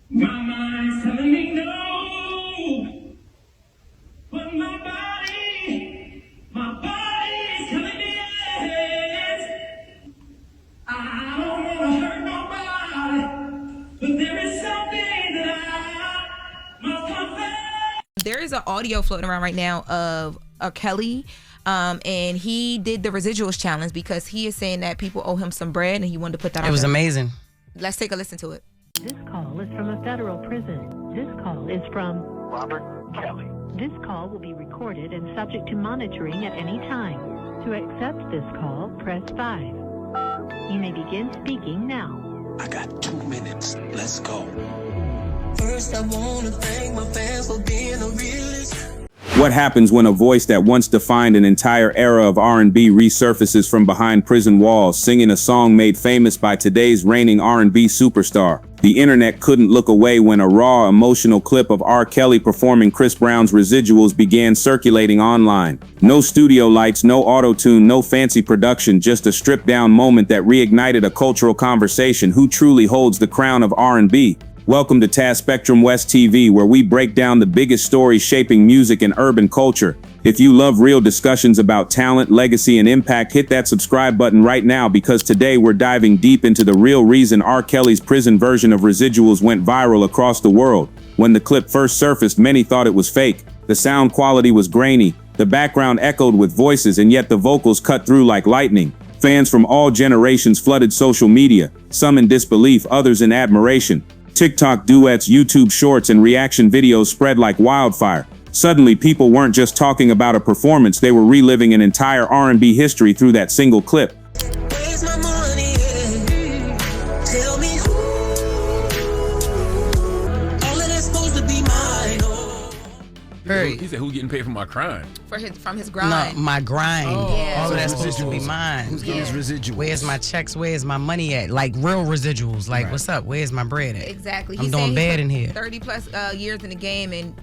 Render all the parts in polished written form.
My mind's telling me no, but my body's telling me yes. I don't want to hurt nobody, but there is something that I must confess. There is an audio floating around right now of R. Kelly, and he did the Residuals challenge because he is saying that people owe him some bread, and he wanted to put that out. It was there. amazing. Let's take a listen to it. This call is from a federal prison. This call is from Robert Kelly. This call will be recorded and subject to monitoring at any time. To accept this call, press 5. You may begin speaking now. I got 2 minutes. Let's go. First, I want to thank my fans for being a realist. What happens when a voice that once defined an entire era of R&B resurfaces from behind prison walls, singing a song made famous by today's reigning R&B superstar? The internet couldn't look away when a raw, emotional clip of R. Kelly performing Chris Brown's Residuals began circulating online. No studio lights, no auto-tune, no fancy production, just a stripped-down moment that reignited a cultural conversation. Who truly holds the crown of R&B? Welcome to Taspectrum West TV, where we break down the biggest stories shaping music and urban culture. If you love real discussions about talent, legacy, and impact, hit that subscribe button right now, because today we're diving deep into the real reason R. Kelly's prison version of Residuals went viral across the world. When the clip first surfaced, many thought it was fake. The sound quality was grainy, the background echoed with voices, and yet the vocals cut through like lightning. Fans from all generations flooded social media, some in disbelief, others in admiration. TikTok duets, YouTube shorts, and reaction videos spread like wildfire. Suddenly, people weren't just talking about a performance, they were reliving an entire R&B history through that single clip. Where's my money at? Tell me who. All of that's supposed to be mine. Oh. He said, "Who's getting paid for my crime?" From his grind. No, my grind. Yeah. All of that's supposed to be mine. Who's getting his residuals? Where's my checks? Where's my money at? Like real residuals. Like, what's up? Where's my bread at? Exactly. I'm doing bad in here. 30 plus years in the game, and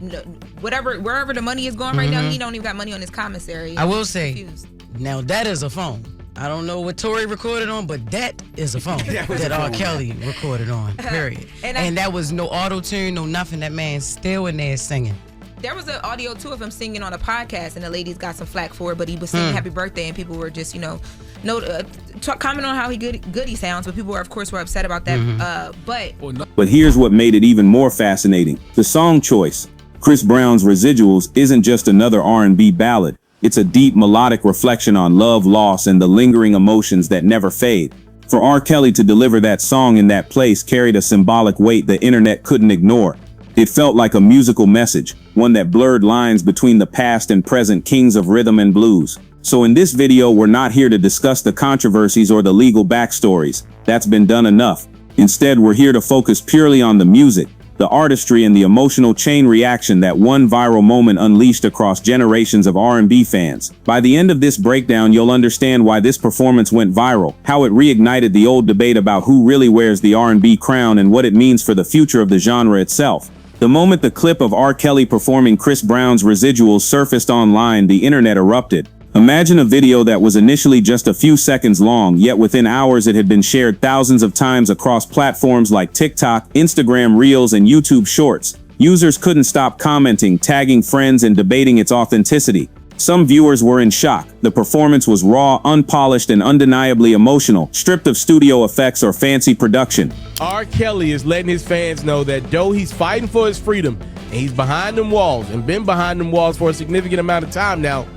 wherever the money is going right now, he don't even got money on his commissary. I will say, Confused. now that is a phone. I don't know what Tory recorded on, but that is a phone that R. Kelly recorded on, period. And that was no auto-tune, no nothing. That man's still in there singing. There was an audio too of him singing on a podcast, and the ladies got some flack for it, but he was singing Happy Birthday, and people were just, comment on how good he sounds, but people were upset about that. But here's what made it even more fascinating. The song choice. Chris Brown's Residuals isn't just another R&B ballad. It's a deep melodic reflection on love, loss, and the lingering emotions that never fade. For R. Kelly to deliver that song in that place carried a symbolic weight the internet couldn't ignore. It felt like a musical message, one that blurred lines between the past and present kings of rhythm and blues. So in this video, we're not here to discuss the controversies or the legal backstories. That's been done enough. Instead, we're here to focus purely on the music, the artistry, and the emotional chain reaction that one viral moment unleashed across generations of R&B fans. By the end of this breakdown, you'll understand why this performance went viral, how it reignited the old debate about who really wears the R&B crown, and what it means for the future of the genre itself. The moment the clip of R. Kelly performing Chris Brown's Residuals surfaced online, the internet erupted. Imagine a video that was initially just a few seconds long, yet within hours it had been shared thousands of times across platforms like TikTok, Instagram Reels, and YouTube Shorts. Users couldn't stop commenting, tagging friends, and debating its authenticity. Some viewers were in shock. The performance was raw, unpolished, and undeniably emotional, stripped of studio effects or fancy production. R. Kelly is letting his fans know that though he's fighting for his freedom, and he's behind them walls, and been behind them walls for a significant amount of time now,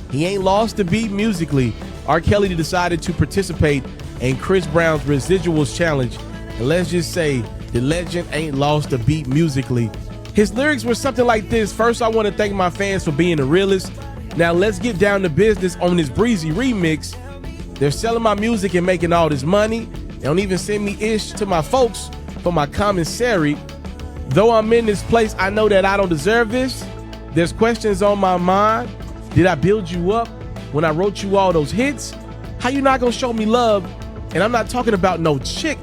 he ain't lost the beat musically. R. Kelly decided to participate in Chris Brown's Residuals challenge, and let's just say the legend ain't lost the beat musically. His lyrics were something like this: "First, I want to thank my fans for being a realist. Now let's get down to business on this breezy remix. They're selling my music and making all this money. They don't even send me ish to my folks for my commissary. Though I'm in this place, I know that I don't deserve this. There's questions on my mind. Did I build you up when I wrote you all those hits? How you not gonna show me love? And I'm not talking about no chick.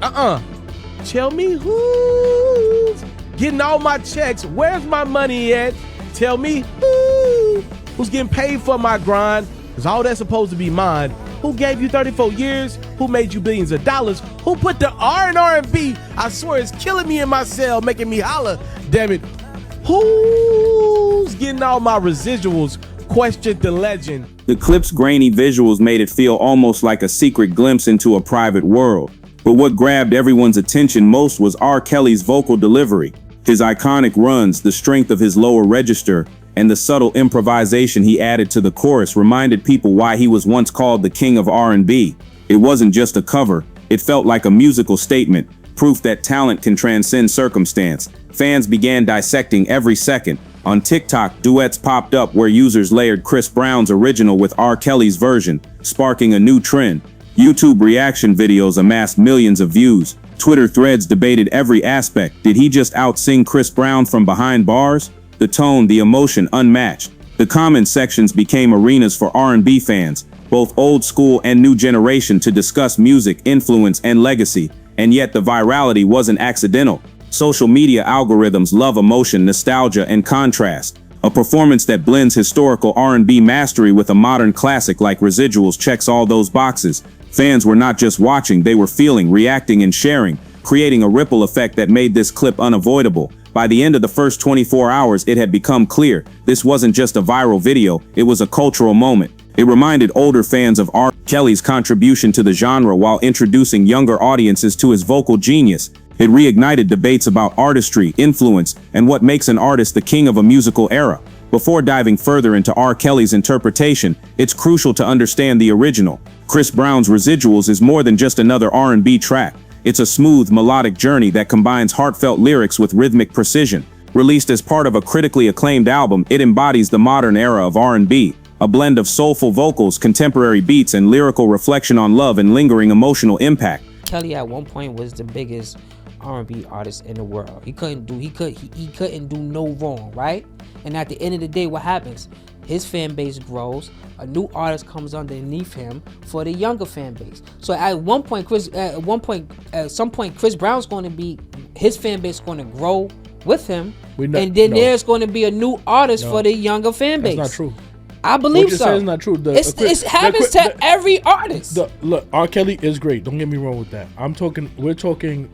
Tell me who's getting all my checks. Where's my money at? Tell me who's getting paid for my grind, because all that's supposed to be mine. who gave you 34 years, who made you billions of dollars, who put the R in R&B, I swear it's killing me in my cell, making me holler, damn it. Who's getting all my residuals? Questioned the legend. The clip's grainy visuals made it feel almost like a secret glimpse into a private world. But what grabbed everyone's attention most was R. Kelly's vocal delivery. His iconic runs, the strength of his lower register, and the subtle improvisation he added to the chorus reminded people why he was once called the king of R&B. It wasn't just a cover, it felt like a musical statement, proof that talent can transcend circumstance. Fans began dissecting every second. On TikTok, duets popped up where users layered Chris Brown's original with R. Kelly's version, sparking a new trend. YouTube reaction videos amassed millions of views. Twitter threads debated every aspect. Did he just out-sing Chris Brown from behind bars? The tone, the emotion, unmatched. The comment sections became arenas for R&B fans, both old school and new generation, to discuss music, influence, and legacy. And yet the virality wasn't accidental. Social media algorithms love emotion, nostalgia, and contrast. A performance that blends historical R&B mastery with a modern classic like Residuals checks all those boxes. Fans were not just watching, they were feeling, reacting, and sharing, creating a ripple effect that made this clip unavoidable. By the end of the first 24 hours, it had become clear this wasn't just a viral video, it was a cultural moment. It reminded older fans of R. Kelly's contribution to the genre while introducing younger audiences to his vocal genius. It reignited debates about artistry, influence, and what makes an artist the king of a musical era. Before diving further into R. Kelly's interpretation, it's crucial to understand the original. Chris Brown's Residuals is more than just another R&B track. It's a smooth, melodic journey that combines heartfelt lyrics with rhythmic precision. Released as part of a critically acclaimed album, it embodies the modern era of R&B, a blend of soulful vocals, contemporary beats, and lyrical reflection on love and lingering emotional impact. Kelly at one point was the biggest R&B artist in the world. He couldn't do no wrong, right? And at the end of the day, what happens? His fan base grows. A new artist comes underneath him for the younger fan base. So at some point, Chris Brown's going to be, his fan base is going to grow with him, and then there's going to be a new artist for the younger fan base. That's not true. I believe so. What you say is not true. It happens to every artist. Look, R. Kelly is great. Don't get me wrong with that. We're talking.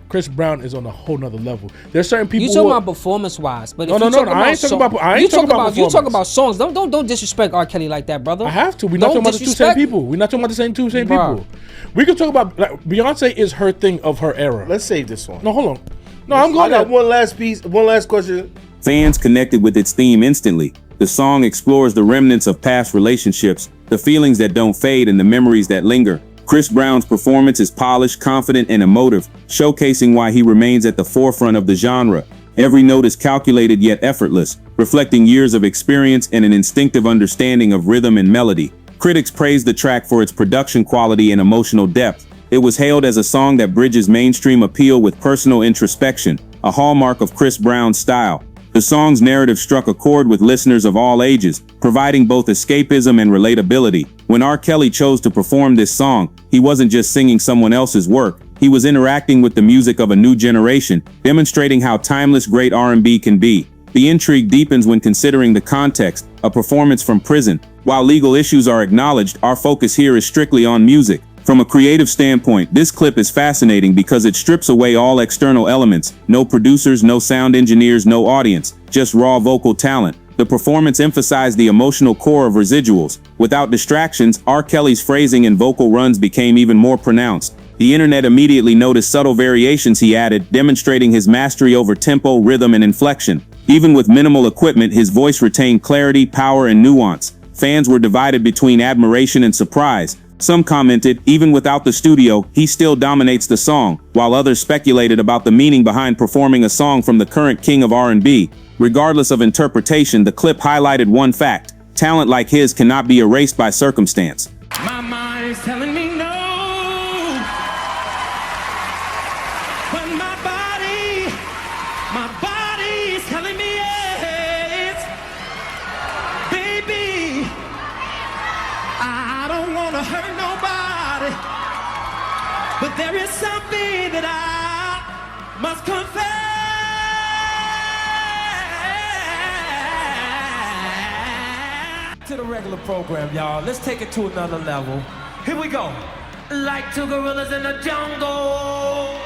Chris Brown is on a whole nother level. There's certain people. You talking about performance-wise, but no. I ain't talking about performance. You talk about songs. Don't disrespect R. Kelly like that, brother. I have to. We're not talking about the two same people. We're not talking about the same people. We can talk about Beyonce is her thing of her era. Let's save this one. No, hold on. No, I'm going. I got one last piece. One last question. Fans connected with its theme instantly. The song explores the remnants of past relationships, the feelings that don't fade, and the memories that linger. Chris Brown's performance is polished, confident, and emotive, showcasing why he remains at the forefront of the genre. Every note is calculated yet effortless, reflecting years of experience and an instinctive understanding of rhythm and melody. Critics praised the track for its production quality and emotional depth. It was hailed as a song that bridges mainstream appeal with personal introspection, a hallmark of Chris Brown's style. The song's narrative struck a chord with listeners of all ages, providing both escapism and relatability. When R. Kelly chose to perform this song, he wasn't just singing someone else's work, he was interacting with the music of a new generation, demonstrating how timeless great R&B can be. The intrigue deepens when considering the context, a performance from prison. While legal issues are acknowledged, our focus here is strictly on music. From a creative standpoint, this clip is fascinating because it strips away all external elements. No producers, no sound engineers, no audience, just raw vocal talent. The performance emphasized the emotional core of Residuals. Without distractions, R. Kelly's phrasing and vocal runs became even more pronounced. The internet immediately noticed subtle variations he added, demonstrating his mastery over tempo, rhythm, and inflection. Even with minimal equipment, his voice retained clarity, power, and nuance. Fans were divided between admiration and surprise. Some commented, even without the studio, he still dominates the song, while others speculated about the meaning behind performing a song from the current king of R&B. Regardless of interpretation, the clip highlighted one fact: talent like his cannot be erased by circumstance. My mind is telling me no, but my body is telling me yes. Baby, I don't want to hurt nobody, but there is something that I must confess. to the regular program, y'all. Let's take it to another level. Here we go. Like two gorillas in the jungle.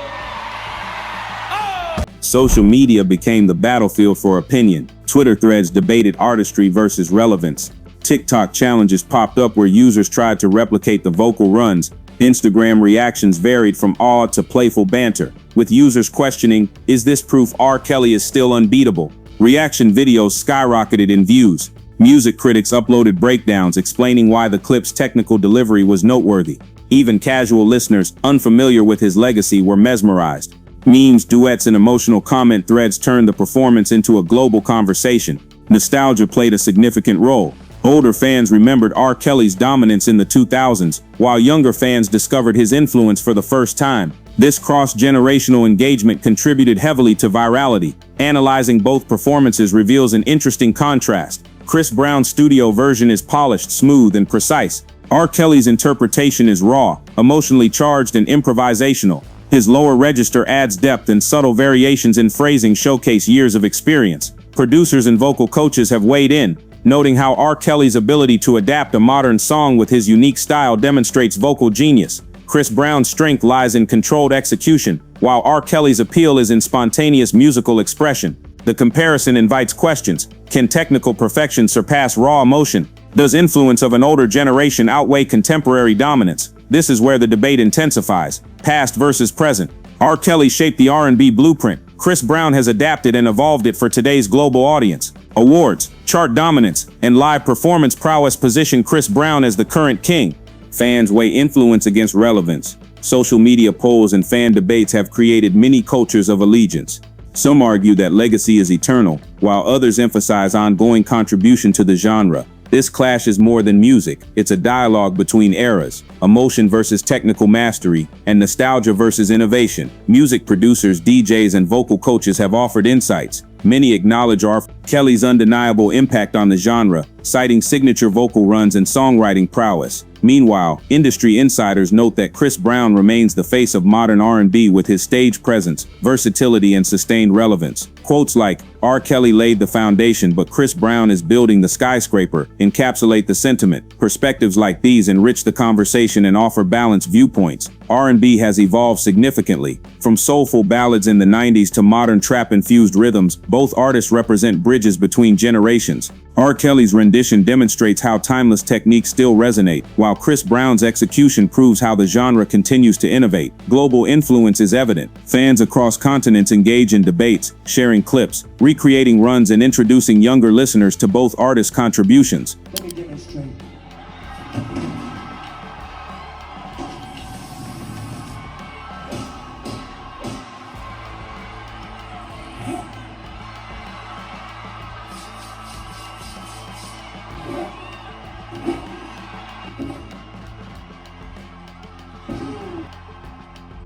Social media became the battlefield for opinion. Twitter threads debated artistry versus relevance. TikTok challenges popped up where users tried to replicate the vocal runs. Instagram reactions varied from awe to playful banter, with users questioning, is this proof R. Kelly is still unbeatable? Reaction videos skyrocketed in views. Music critics uploaded breakdowns explaining why the clip's technical delivery was noteworthy. Even casual listeners, unfamiliar with his legacy, were mesmerized. Memes, duets, and emotional comment threads turned the performance into a global conversation. Nostalgia played a significant role. Older fans remembered R. Kelly's dominance in the 2000s, while younger fans discovered his influence for the first time. This cross-generational engagement contributed heavily to virality. Analyzing both performances reveals an interesting contrast. Chris Brown's studio version is polished, smooth, and precise. R. Kelly's interpretation is raw, emotionally charged, and improvisational. His lower register adds depth, and subtle variations in phrasing showcase years of experience. Producers and vocal coaches have weighed in, noting how R. Kelly's ability to adapt a modern song with his unique style demonstrates vocal genius. Chris Brown's strength lies in controlled execution, while R. Kelly's appeal is in spontaneous musical expression. The comparison invites questions. Can technical perfection surpass raw emotion? Does influence of an older generation outweigh contemporary dominance? This is where the debate intensifies. Past versus present. R. Kelly shaped the R&B blueprint. Chris Brown has adapted and evolved it for today's global audience. Awards, chart dominance, and live performance prowess position Chris Brown as the current king. Fans weigh influence against relevance. Social media polls and fan debates have created many cultures of allegiance. Some argue that legacy is eternal, while others emphasize ongoing contribution to the genre. This clash is more than music. It's a dialogue between eras, emotion versus technical mastery, and nostalgia versus innovation. Music producers, DJs, and vocal coaches have offered insights. Many acknowledge R. Kelly's undeniable impact on the genre, citing signature vocal runs and songwriting prowess. Meanwhile, industry insiders note that Chris Brown remains the face of modern R&B with his stage presence, versatility, and sustained relevance. Quotes like, R. Kelly laid the foundation, but Chris Brown is building the skyscraper, encapsulate the sentiment. Perspectives like these enrich the conversation and offer balanced viewpoints. R&B has evolved significantly. From soulful ballads in the 90s to modern trap-infused rhythms, both artists represent bridges between generations. R. Kelly's rendition demonstrates how timeless techniques still resonate, while Chris Brown's execution proves how the genre continues to innovate. Global influence is evident. Fans across continents engage in debates, sharing clips, recreating runs, and introducing younger listeners to both artists' contributions. Let me demonstrate.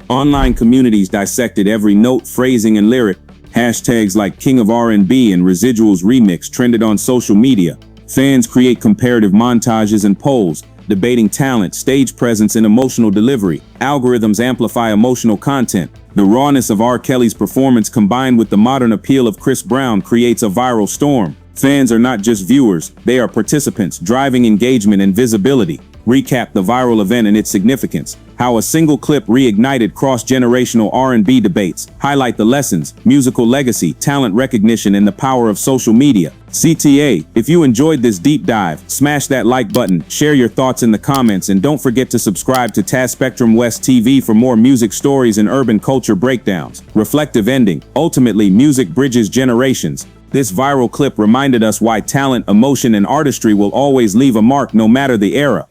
Online communities dissected every note, phrasing, and lyric. Hashtags like King of R&B and Residuals Remix trended on social media. Fans create comparative montages and polls, debating talent, stage presence, and emotional delivery. Algorithms amplify emotional content. The rawness of R. Kelly's performance combined with the modern appeal of Chris Brown creates a viral storm. Fans are not just viewers, they are participants, driving engagement and visibility. Recap the viral event and its significance. How a single clip reignited cross-generational R&B debates. Highlight the lessons, musical legacy, talent recognition, and the power of social media. CTA, if you enjoyed this deep dive, smash that like button, share your thoughts in the comments, and don't forget to subscribe to Taspectrum West TV for more music stories and urban culture breakdowns. Reflective ending. Ultimately, music bridges generations. This viral clip reminded us why talent, emotion, and artistry will always leave a mark no matter the era.